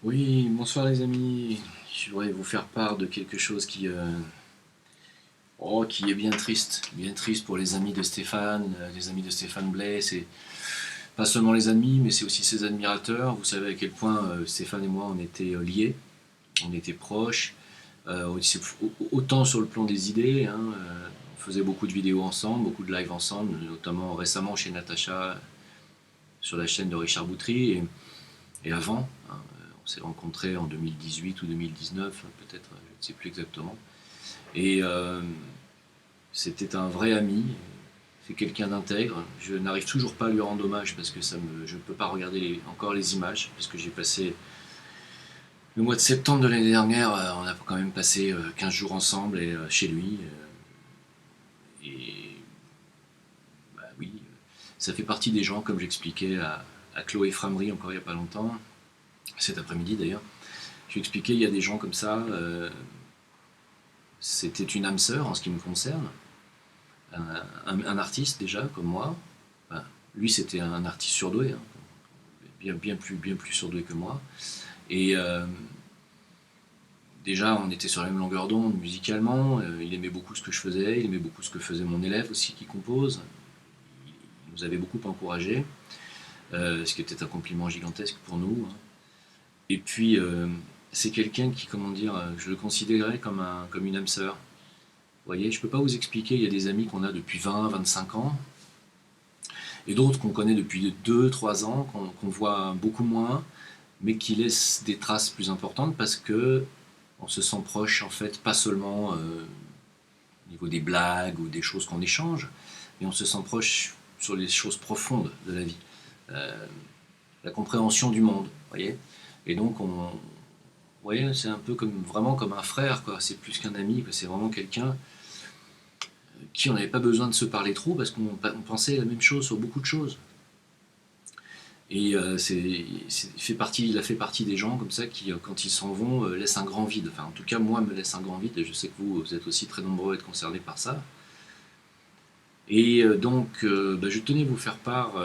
Oui, bonsoir les amis. Je voudrais vous faire part de quelque chose qui est bien triste pour les amis de Stéphane, les amis de Stéphane Blais. C'est pas seulement les amis, mais c'est aussi ses admirateurs. Vous savez à quel point Stéphane et moi on était liés, on était proches, autant sur le plan des idées. On faisait beaucoup de vidéos ensemble, beaucoup de lives ensemble, notamment récemment chez Natacha sur la chaîne de Richard Boutry et avant. On s'est rencontrés en 2018 ou 2019, peut-être, je ne sais plus exactement. Et c'était un vrai ami, c'est quelqu'un d'intègre. Je n'arrive toujours pas à lui rendre hommage parce que je ne peux pas regarder encore les images, parce que j'ai passé le mois de septembre de l'année dernière, on a quand même passé 15 jours ensemble chez lui. Et bah oui, ça fait partie des gens, comme j'expliquais à Chloé Framery encore il n'y a pas longtemps, cet après-midi d'ailleurs. Je lui expliquais, il y a des gens comme ça, c'était une âme sœur en ce qui me concerne, un artiste déjà comme moi. Enfin, lui c'était un artiste surdoué, bien plus surdoué que moi. Et déjà on était sur la même longueur d'onde musicalement, il aimait beaucoup ce que je faisais, il aimait beaucoup ce que faisait mon élève aussi qui compose. Il nous avait beaucoup encouragés, ce qui était un compliment gigantesque pour nous. Et puis c'est quelqu'un qui, comment dire, je le considérais comme une âme sœur. Vous voyez, je ne peux pas vous expliquer, il y a des amis qu'on a depuis 20, 25 ans, et d'autres qu'on connaît depuis 2, 3 ans, qu'on voit beaucoup moins, mais qui laissent des traces plus importantes parce que on se sent proche, en fait, pas seulement au niveau des blagues ou des choses qu'on échange, mais on se sent proche sur les choses profondes de la vie. Euh, la compréhension du monde, vous voyez. Et donc, vous voyez, c'est un peu vraiment comme un frère, quoi. C'est plus qu'un ami, quoi. C'est vraiment quelqu'un qui on n'avait pas besoin de se parler trop parce qu'on pensait la même chose sur beaucoup de choses. Et il a fait partie des gens comme ça qui, quand ils s'en vont, laissent un grand vide. Enfin, en tout cas, moi, me laisse un grand vide. Et je sais que vous êtes aussi très nombreux à être concernés par ça. Et donc, je tenais à vous faire part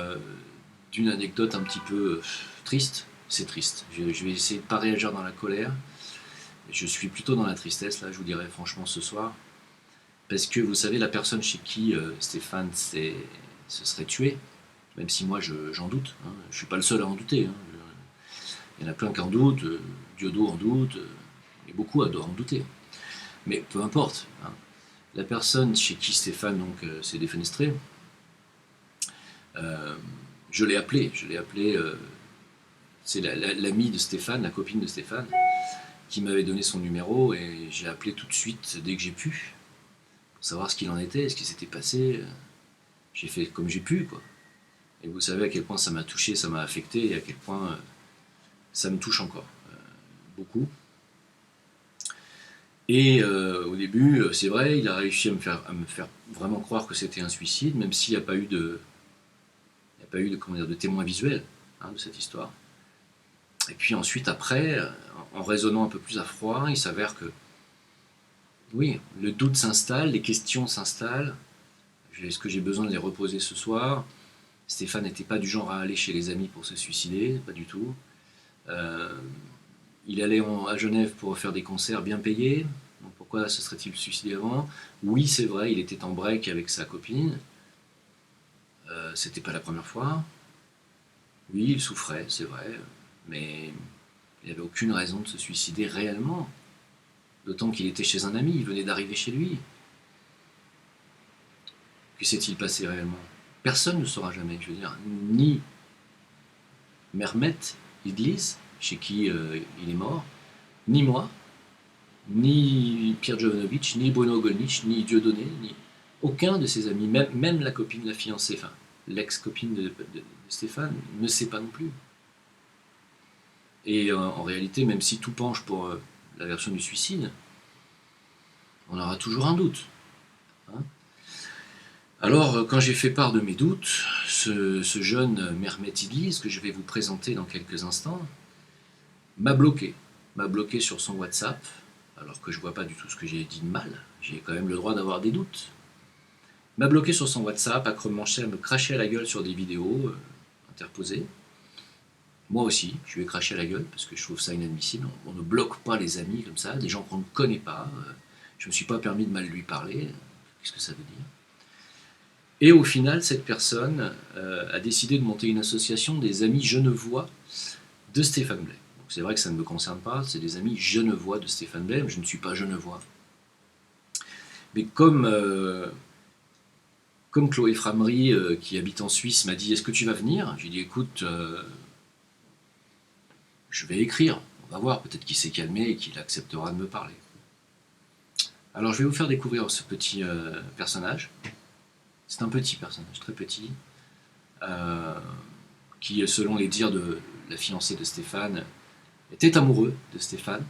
d'une anecdote un petit peu triste. C'est triste. Je vais essayer de ne pas réagir dans la colère. Je suis plutôt dans la tristesse, là, je vous dirais franchement ce soir. Parce que vous savez, la personne chez qui Stéphane se serait tué, même si moi j'en doute, hein, je ne suis pas le seul à en douter. Hein, il y en a plein qui en doutent, Diodo en doute, et beaucoup en douter. Mais peu importe. Hein, la personne chez qui Stéphane s'est défenestré, euh, je l'ai appelé, c'est l'amie de Stéphane, la copine de Stéphane, qui m'avait donné son numéro et j'ai appelé tout de suite dès que j'ai pu pour savoir ce qu'il en était, ce qui s'était passé. J'ai fait comme j'ai pu, quoi. Et vous savez à quel point ça m'a touché, ça m'a affecté et à quel point ça me touche encore beaucoup. Et au début, c'est vrai, il a réussi à me faire vraiment croire que c'était un suicide, même s'il n'y a pas eu il y a pas eu de, comment dire, de témoin visuel de cette histoire. Et puis ensuite, après, en raisonnant un peu plus à froid, il s'avère que, oui, le doute s'installe, les questions s'installent. Est-ce que j'ai besoin de les reposer ce soir? Stéphane n'était pas du genre à aller chez les amis pour se suicider, pas du tout. Euh, il allait à Genève pour faire des concerts bien payés. Donc pourquoi se serait-il suicidé avant? Oui, c'est vrai, il était en break avec sa copine. C'était pas la première fois. Oui, il souffrait, c'est vrai. Mais il n'y avait aucune raison de se suicider réellement. D'autant qu'il était chez un ami, il venait d'arriver chez lui. Que s'est-il passé réellement? Personne ne saura jamais, je veux dire. Ni Mehmet Idlis, chez qui il est mort, ni moi, ni Pierre Jovanovic, ni Bruno Gollnisch, ni Dieudonné, ni aucun de ses amis, même la copine, la fiancée, enfin l'ex-copine de Stéphane, ne sait pas non plus. Et en réalité, même si tout penche pour la version du suicide, on aura toujours un doute. Hein. Alors, quand j'ai fait part de mes doutes, ce jeune Mehmet Idlis, que je vais vous présenter dans quelques instants, m'a bloqué. M'a bloqué sur son WhatsApp, alors que je vois pas du tout ce que j'ai dit de mal. J'ai quand même le droit d'avoir des doutes. M'a bloqué sur son WhatsApp, a commencé à me cracher à la gueule sur des vidéos interposées. Moi aussi, je lui ai craché à la gueule parce que je trouve ça inadmissible. On ne bloque pas les amis comme ça, des gens qu'on ne connaît pas. Je ne me suis pas permis de mal lui parler. Qu'est-ce que ça veut dire? Et au final, cette personne a décidé de monter une association des amis genevois de Stéphane Blais. C'est vrai que ça ne me concerne pas, c'est des amis genevois de Stéphane Blais, je ne suis pas genevois. Mais comme Chloé Framery, qui habite en Suisse, m'a dit « Est-ce que tu vas venir ?» J'ai dit « Écoute, je vais écrire, on va voir, peut-être qu'il s'est calmé et qu'il acceptera de me parler. » Alors je vais vous faire découvrir ce petit personnage. C'est un petit personnage, très petit, qui, selon les dires de la fiancée de Stéphane, était amoureux de Stéphane,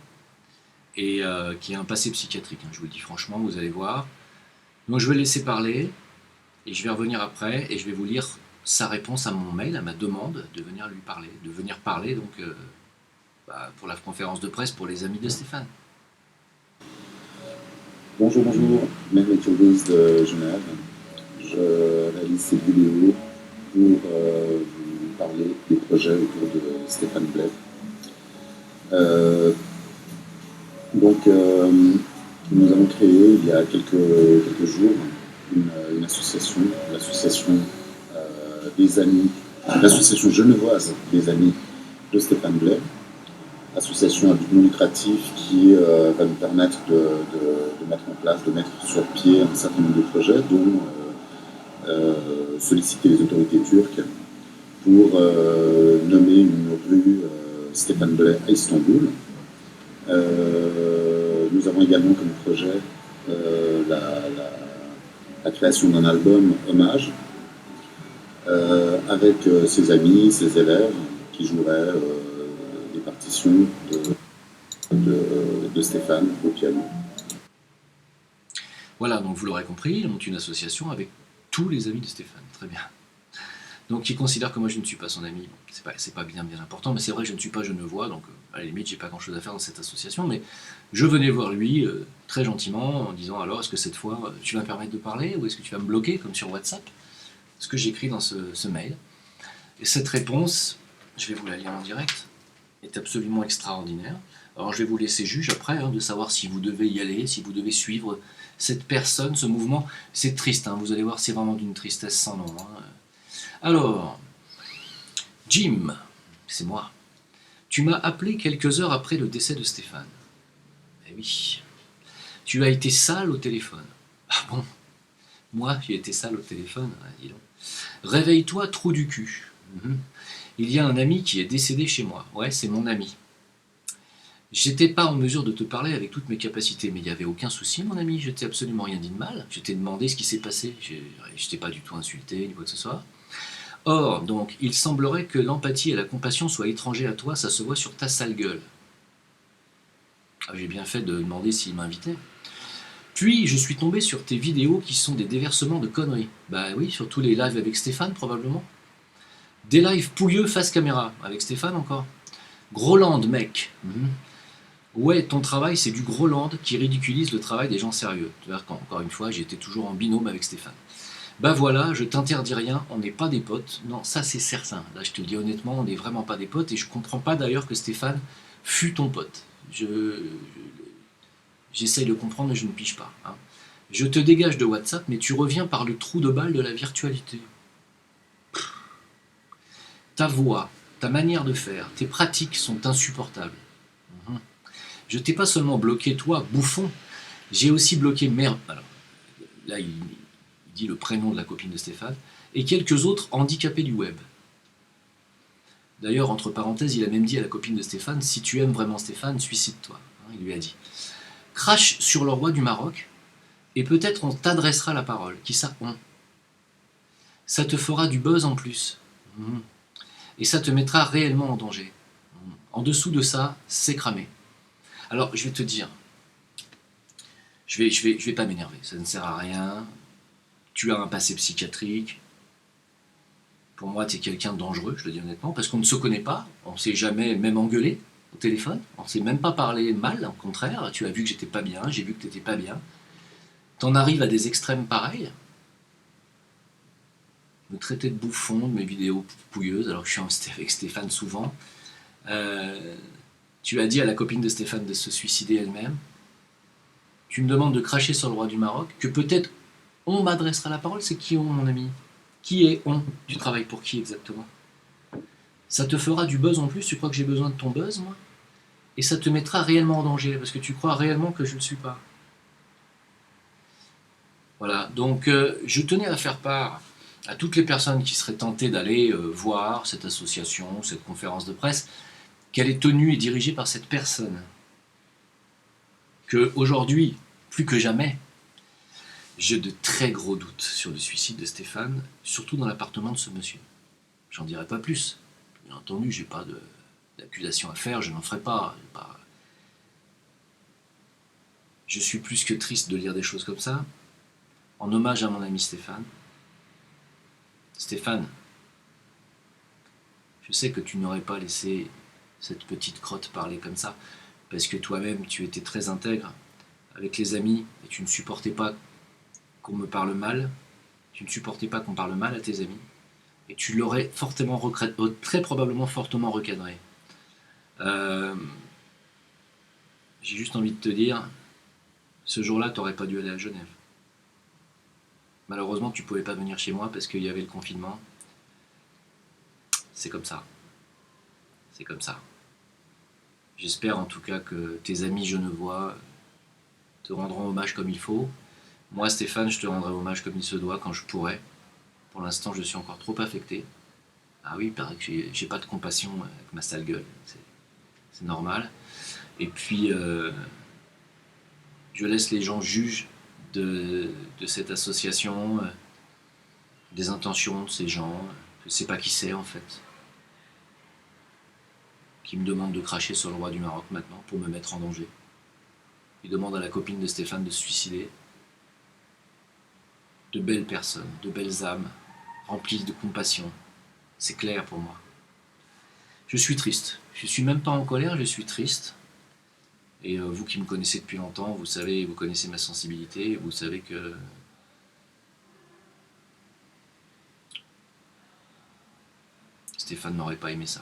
et qui a un passé psychiatrique, hein, je vous le dis franchement, vous allez voir. Donc je vais laisser parler, et je vais revenir après, et je vais vous lire sa réponse à mon mail, à ma demande de venir lui parler, de venir parler donc pour la conférence de presse pour les amis de Stéphane. Bonjour, bonjour, Mehmet Yıldız de Genève. Je réalise cette vidéo pour vous parler des projets autour de Stéphane Blais. Nous avons créé il y a quelques jours une association, l'association des amis, l'association genevoise des amis de Stéphane Blais, association à but non lucratif qui va nous permettre de mettre en place, de mettre sur pied un certain nombre de projets, dont solliciter les autorités turques pour nommer une rue Stéphane Blais à Istanbul. Nous avons également comme projet la création d'un album hommage avec ses amis, ses élèves qui joueraient des partitions de Stéphane au piano. Voilà, donc vous l'aurez compris, il monte une association avec tous les amis de Stéphane, très bien. Donc il considère que moi je ne suis pas son ami, bon, c'est pas bien important, mais c'est vrai que je ne suis pas genevois, donc à la limite j'ai pas grand chose à faire dans cette association, mais je venais voir lui très gentiment en disant alors est-ce que cette fois tu vas me permettre de parler ou est-ce que tu vas me bloquer comme sur WhatsApp? Ce que j'écris dans ce mail. Et cette réponse, je vais vous la lire en direct, est absolument extraordinaire. Alors je vais vous laisser juge après de savoir si vous devez y aller, si vous devez suivre cette personne, ce mouvement. C'est triste, vous allez voir, c'est vraiment d'une tristesse sans nom. Alors, Jim, c'est moi. Tu m'as appelé quelques heures après le décès de Stéphane. Eh oui. Tu as été sale au téléphone. Ah bon? Moi, j'ai été sale au téléphone, dis donc. Réveille-toi, trou du cul. Il y a un ami qui est décédé chez moi. Ouais, c'est mon ami. J'étais pas en mesure de te parler avec toutes mes capacités, mais il n'y avait aucun souci, mon ami. Je t'ai absolument rien dit de mal. Je t'ai demandé ce qui s'est passé. Je t'ai pas du tout insulté, ni quoi que ce soit. Or, donc, il semblerait que l'empathie et la compassion soient étrangers à toi, ça se voit sur ta sale gueule. Ah, j'ai bien fait de demander s'il m'invitait. Puis, je suis tombé sur tes vidéos qui sont des déversements de conneries. Bah oui, sur tous les lives avec Stéphane, probablement. Des lives pouilleux face caméra, avec Stéphane encore. Groland, mec. Ouais, ton travail, c'est du Groland qui ridiculise le travail des gens sérieux. Tu vois, encore une fois, j'étais toujours en binôme avec Stéphane. Bah voilà, je t'interdis rien, on n'est pas des potes. Non, ça c'est certain. Là, je te le dis honnêtement, on n'est vraiment pas des potes et je comprends pas d'ailleurs que Stéphane fût ton pote. J'essaye de comprendre et je ne pige pas. Je te dégage de WhatsApp, mais tu reviens par le trou de balle de la virtualité. Ta voix, ta manière de faire, tes pratiques sont insupportables. Je t'ai pas seulement bloqué toi, bouffon, j'ai aussi bloqué merde. Alors, là, il dit le prénom de la copine de Stéphane, et quelques autres handicapés du web. D'ailleurs, entre parenthèses, il a même dit à la copine de Stéphane, si tu aimes vraiment Stéphane, suicide-toi. Il lui a dit. Crache sur le roi du Maroc, et peut-être on t'adressera la parole. Qui ça? Ça te fera du buzz en plus. Et ça te mettra réellement en danger. En dessous de ça, c'est cramé. Alors, je vais te dire, je vais pas m'énerver, ça ne sert à rien. Tu as un passé psychiatrique. Pour moi, tu es quelqu'un de dangereux, je le dis honnêtement, parce qu'on ne se connaît pas, on ne s'est jamais même engueulé au téléphone, on ne s'est même pas parlé mal, au contraire, tu as vu que j'étais pas bien, j'ai vu que tu n'étais pas bien. T'en arrives à des extrêmes pareils. me traiter de bouffon de mes vidéos pouilleuses, alors que je suis avec Stéphane souvent. Tu as dit à la copine de Stéphane de se suicider elle-même. Tu me demandes de cracher sur le roi du Maroc, que peut-être on m'adressera la parole. C'est qui on, mon ami? Qui est on? Tu travailles pour qui exactement? Ça te fera du buzz en plus? Tu crois que j'ai besoin de ton buzz, moi? Et ça te mettra réellement en danger, parce que tu crois réellement que je ne le suis pas. Voilà, donc je tenais à faire part à toutes les personnes qui seraient tentées d'aller voir cette association, cette conférence de presse, qu'elle est tenue et dirigée par cette personne. Qu'aujourd'hui, plus que jamais, j'ai de très gros doutes sur le suicide de Stéphane, surtout dans l'appartement de ce monsieur. J'en dirai pas plus. Bien entendu, j'ai pas d'accusation à faire, je n'en ferai pas. Je suis plus que triste de lire des choses comme ça. En hommage à mon ami Stéphane. Stéphane, je sais que tu n'aurais pas laissé cette petite crotte parler comme ça, parce que toi-même, tu étais très intègre avec les amis, et tu ne supportais pas qu'on me parle mal, tu ne supportais pas qu'on parle mal à tes amis, et tu l'aurais très probablement fortement recadré. J'ai juste envie de te dire, ce jour-là, tu n'aurais pas dû aller à Genève. Malheureusement, tu ne pouvais pas venir chez moi parce qu'il y avait le confinement. C'est comme ça. C'est comme ça. J'espère en tout cas que tes amis genevois te rendront hommage comme il faut. Moi, Stéphane, je te rendrai hommage comme il se doit quand je pourrai. Pour l'instant, je suis encore trop affecté. Ah oui, il paraît que j'ai pas de compassion avec ma sale gueule. C'est normal. Et puis, je laisse les gens juger de cette association, des intentions de ces gens. Je ne sais pas qui c'est en fait. Qui me demande de cracher sur le roi du Maroc maintenant pour me mettre en danger. Il demande à la copine de Stéphane de se suicider. De belles personnes, de belles âmes, remplies de compassion. C'est clair pour moi. Je suis triste. Je suis même pas en colère, je suis triste. Et vous qui me connaissez depuis longtemps, vous savez, vous connaissez ma sensibilité, vous savez que Stéphane n'aurait pas aimé ça.